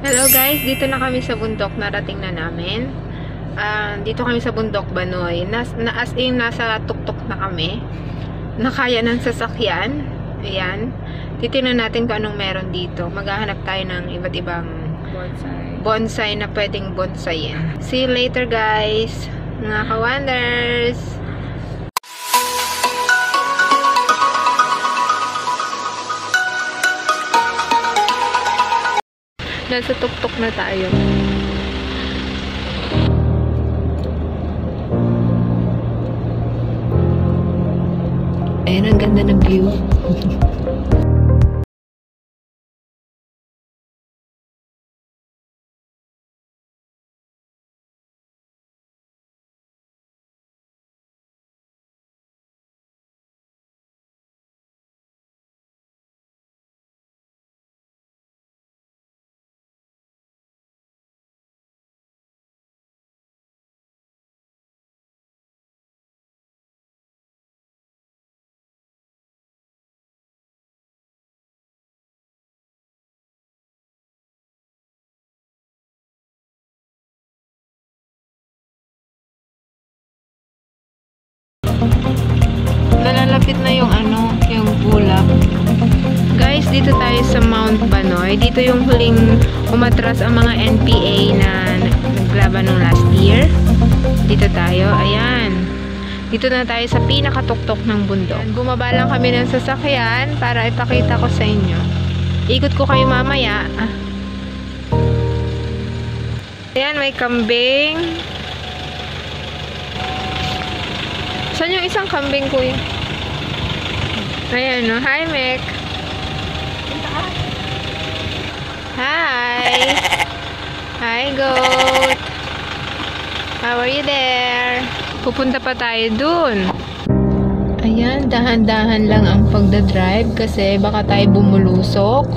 Hello guys, dito na kami sa bundok, narating na namin. Dito kami sa bundok Banoy. As in, nasa tuktok na kami. Nakaya ng sasakyan. Ayan. Titingnan natin kung anong meron dito. Maghahanap tayo ng iba't ibang bonsai na pwedeng bonsayin. See you later guys, mga ka-wonders! Nasa tuktok na tayo. Ayan, ang ganda ng view. Nalalapit na yung yung bulak. Guys, dito tayo sa Mount Banoy. Dito yung huling umatras ang mga NPA na naglaban nung last year. Dito tayo. Ayan. Dito na tayo sa pinakatuktok ng bundok. Bumaba lang kami ng sasakyan para ipakita ko sa inyo. Ikot ko kayo mamaya. Ayan, may kambing. Saan yung isang kambing, kuya? Ayan, no? Hi, Mek. Hi. Hi, goat. How are you there? Pupunta pa tayo dun. Ayan, dahan-dahan lang ang pagdadrive kasi baka tayo bumulusok.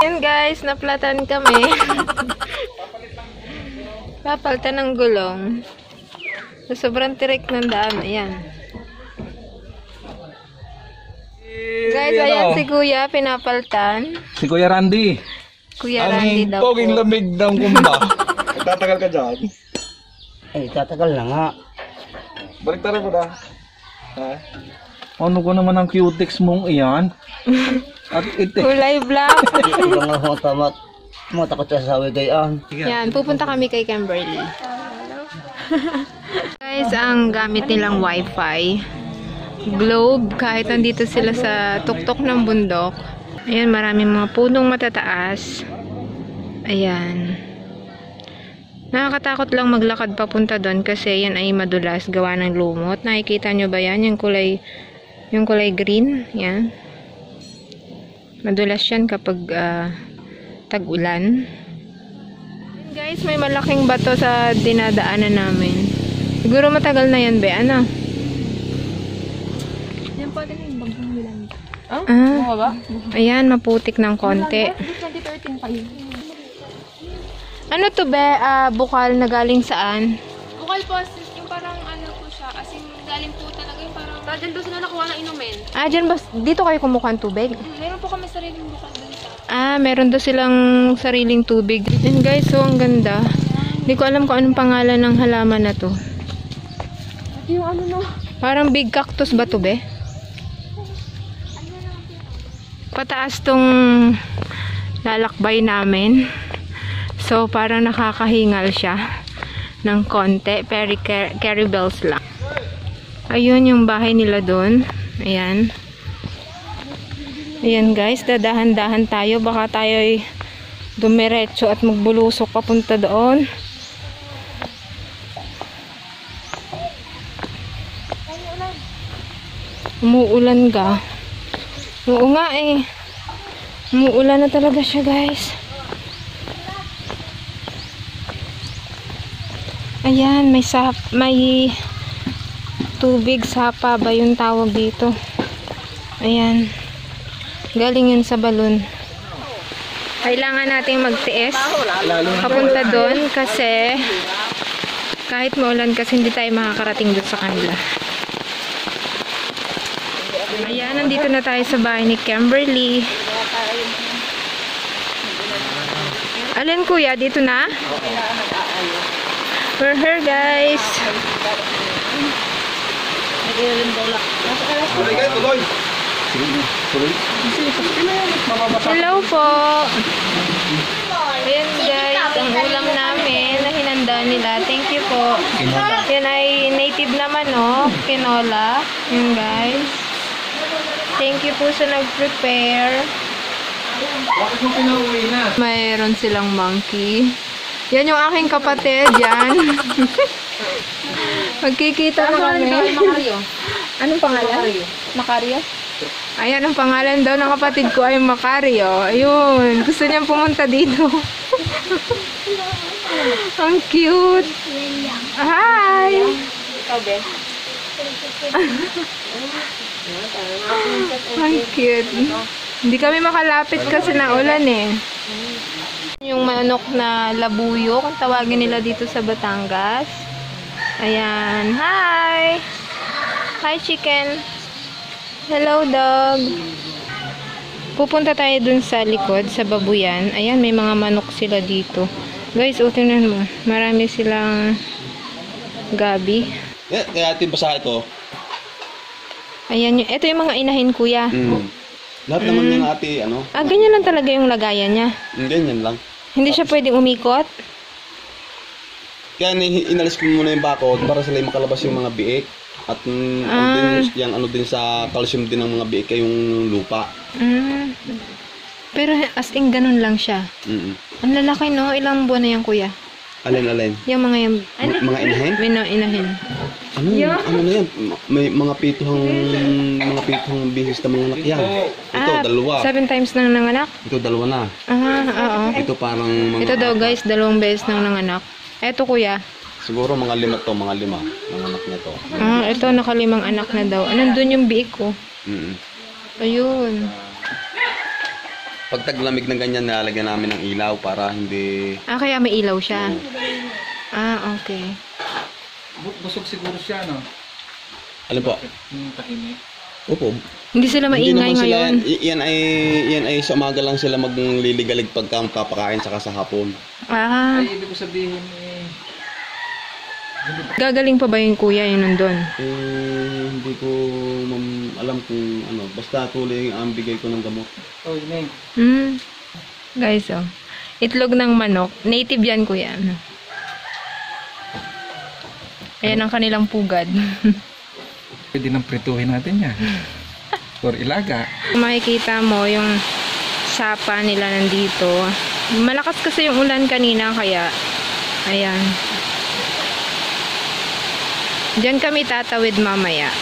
Ayan guys, naplatan kami. Papalitan ng gulong. So, sobrang tirik ng daan. Ayan. Guys, ayan si Kuya, pinapaltan. Si Kuya Randy. Kuya Randy daw po. Ang poging lamig ng kumba. Tatagal ka dyan? Eh, tatagal na nga. Baliktara mo na. Ha? Ano ko naman ang cutex mong iyan? At Kulay black. Ibang nga mga tamat. Mga takot sa sawi gayaan. Yan, pupunta kami kay Kimberly. Guys, ang gamit nilang wifi. Globe, kahit nandito sila sa tuktok ng bundok. Ayan, maraming mga punong matataas. Ayan. Nakakatakot lang maglakad papunta doon kasi yan ay madulas, gawa ng lumot. Nakikita nyo ba yan? Yung kulay green. Yan. Madulas yan kapag tag-ulan. Guys, may malaking bato sa dinadaanan namin. Siguro matagal na yan, be. Ano? Yan po din yung bagong nilang. Ayan, maputik ng konti. 2013 pa yun. Ano to, be? Bukal na galing saan? Bukal po, yung parang ano po siya, as in galing po talaga yung parang, dyan doon sila nakuha ng inumin. Dyan ba? Dito kayo kumukuha ng tubig? Meron po kami sariling bukal doon sa. Meron daw silang sariling tubig. And guys, so ang ganda. Hindi ko alam kung anong pangalan ng halaman na to. At yung ano no? Parang big cactus ba to, be? Pataas tong lalakbay namin. So, parang nakakahingal siya ng konti. Pero carry bells lang. Ayun yung bahay nila doon. Ayan. Ayan guys, dadahan-dahan tayo. Baka tayo ay dumiretso at magbulusok papunta doon. Umuulan ka. Oo nga eh. Umuulan na talaga siya guys. Ayan, may tubig, sapa ba yung tawag dito. Ayan. Galing yun sa balon. Kailangan nating magtiis papunta doon kasi Kahit maulan kasi hindi tayo makakarating doon sa kanila. Ayan, nandito na tayo sa bahay ni Kimberly. Alin kuya, dito na? We're here guys. Hello po. Ayan guys, ang ulam namin na hinanda nila. Thank you po. Yan ay native naman, no? Kinola. Yan guys. Thank you po sa nag-prepare. Bakit mo pinauwi na? Mayroon silang monkey. Yan yung aking kapatid, yan. Magkikita na kami. Anong pangalan? Macario? Ayan, ang pangalan daw ng kapatid ko ay Macario. Ayun, gusto niyang pumunta dito. Ang cute. Hi! Ikaw, Ben? Ang cute. Hindi kami makalapit kasi naulan eh. Yung manok na labuyo, kung tawagin nila dito sa Batangas. Ayan. Hi! Hi, chicken. Hello, dog. Pupunta tayo dun sa likod, sa babuyan. Ayan, may mga manok sila dito. Guys, tingnan mo. Marami silang gabi. Kaya atin basa ito. Ayan, ito yung mga inahin, kuya. Lahat naman yung ate, ano? Ganyan lang talaga yung lagayan niya. Ganyan lang. Hindi siya pwedeng umikot. Kaya inalis ko muna yung bakod para sila makalabas yung mga biik. At ano din sa calcium din ng mga biik ay yung lupa. Pero as in ganun lang siya. Ang lalaki, no? Ilang buwan na yan, kuya? Alin? Yung mga yung... Mga inahin? Inahin. Ano na yan? May mga pituhang bihis na mga anak yan. Ito, dalawa. 7 times nang nanganak? Ito, dalawa na. Oo. Ito parang mga... Ito daw, guys, 2 beses nang nanganak. Ito, kuya. Siguro mga 5 to, mga 5. Mga anak niya to. Ito, naka-5 anak na daw. Nandun yung biik ko. Ayun. Pag taglamig ng ganyan, nilalagyan namin ng ilaw para hindi... Kaya may ilaw siya. Okay. Busog siguro siya, no? Alin po? Tahimik. Opo. Hindi sila Hindi maingay naman sila, ngayon. yan ay sa umaga lang sila magliligalig pagka papakain saka sa hapon. Ay, ibig ko sabihin Gagaling pa ba yung kuya yun nandun? Hindi ko alam kung ano. Basta tuloy ang bigay ko ng gamot. Oh, yun Guys, itlog ng manok. Native yan, kuya. Ayan ang kanilang pugad. Pwede nang prituhin natin yan. Or ilaga. Makikita mo yung sapa nila nandito. Malakas kasi yung ulan kanina, kaya ayan. Diyan kami tatawid mamaya.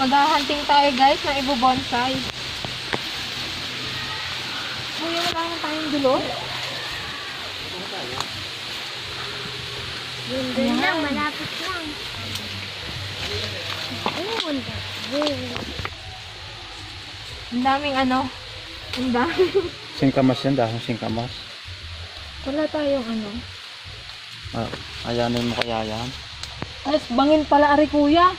Maghahunting tayo guys ng ibubonsai. Kuya, wala na tayong dulo? Doon lang, malapit lang. Ayun. Ang daming ano. Ang daming. Singkamas yan, dahon singkamas. Wala tayong ano. Ayanin mo kaya yan? Alas, bangin pala ari kuya.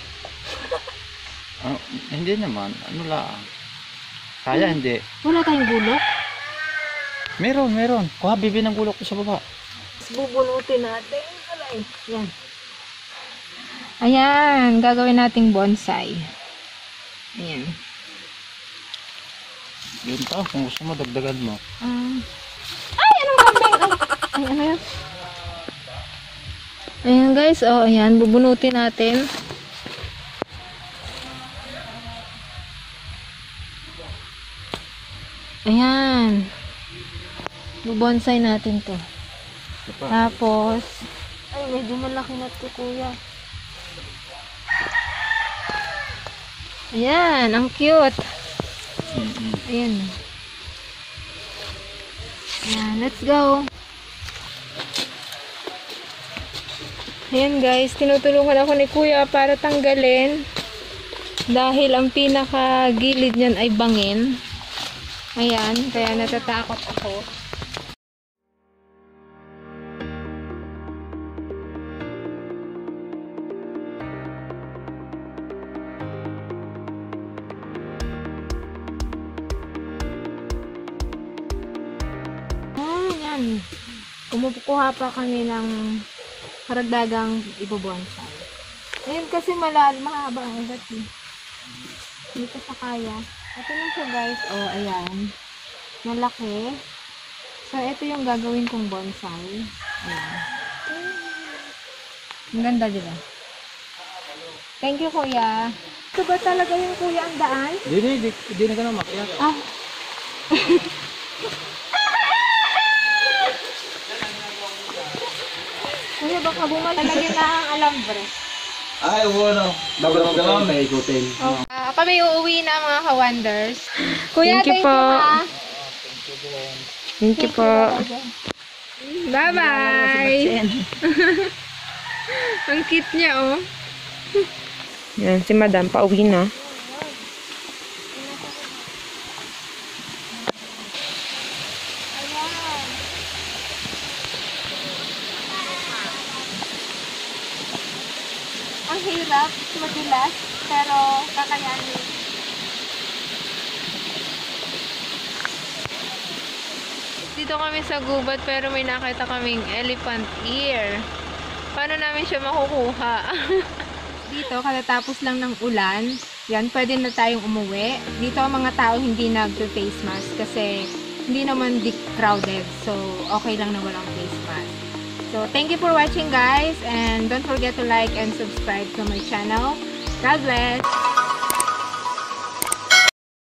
Hindi naman, ano lang. Kaya hindi. Wala tayong gulok. Meron. Kuha, bibi ng gulok ko sa baba. Bubunutin natin. Yan. Ayan, gagawin nating bonsai. Ayan. Yun pa, kung gusto mo, dagdagan mo. Ay, anong kambing? Ay, ano yan? Ayan guys, ayan, bubunutin natin. Ayan. Bubonsai natin to. Tapos, ay, medyo malaki na to, kuya. Ayan, ang cute. Ayan. Ayan, let's go. Ayan guys, tinutulungan ako ni kuya para tanggalin. Dahil ang pinaka gilid niyan ay bangin. Ayan, kaya natatakot ako. Ayan. Kumukuha pa kami ng karagdagang ibubonsai. Ayun kasi mahaba ang ugat eh. Hindi ko sa kaya. Ito na siya guys. Oh, ayan. Malaki. So, ito yung gagawin kong bonsai. Ayan. Ang ganda, di ba? Thank you, kuya. Ito ba talaga yung kuya ang daan? Hindi na ka na makyat. Ah. Kuya, baka bumalagyan na ang alambre. Ay, bueno. Dapat magalaw na ikutin. Kami uuwi na mga ka-wonders. Kuya, thank you ha. Thank you po. Bye-bye. Ang cute niya, oh. Yan, si madam, pauwi na. Ang hirap, madulas, pero kakayanin. Dito kami sa gubat pero may nakita kaming elephant ear. Paano namin siya makukuha? Dito, katatapos lang ng ulan, yan, pwede na tayong umuwi. Dito ang mga tao hindi nag-face mask kasi hindi naman crowded. So, okay lang na walang face mask. So, thank you for watching guys and don't forget to like and subscribe to my channel. God bless!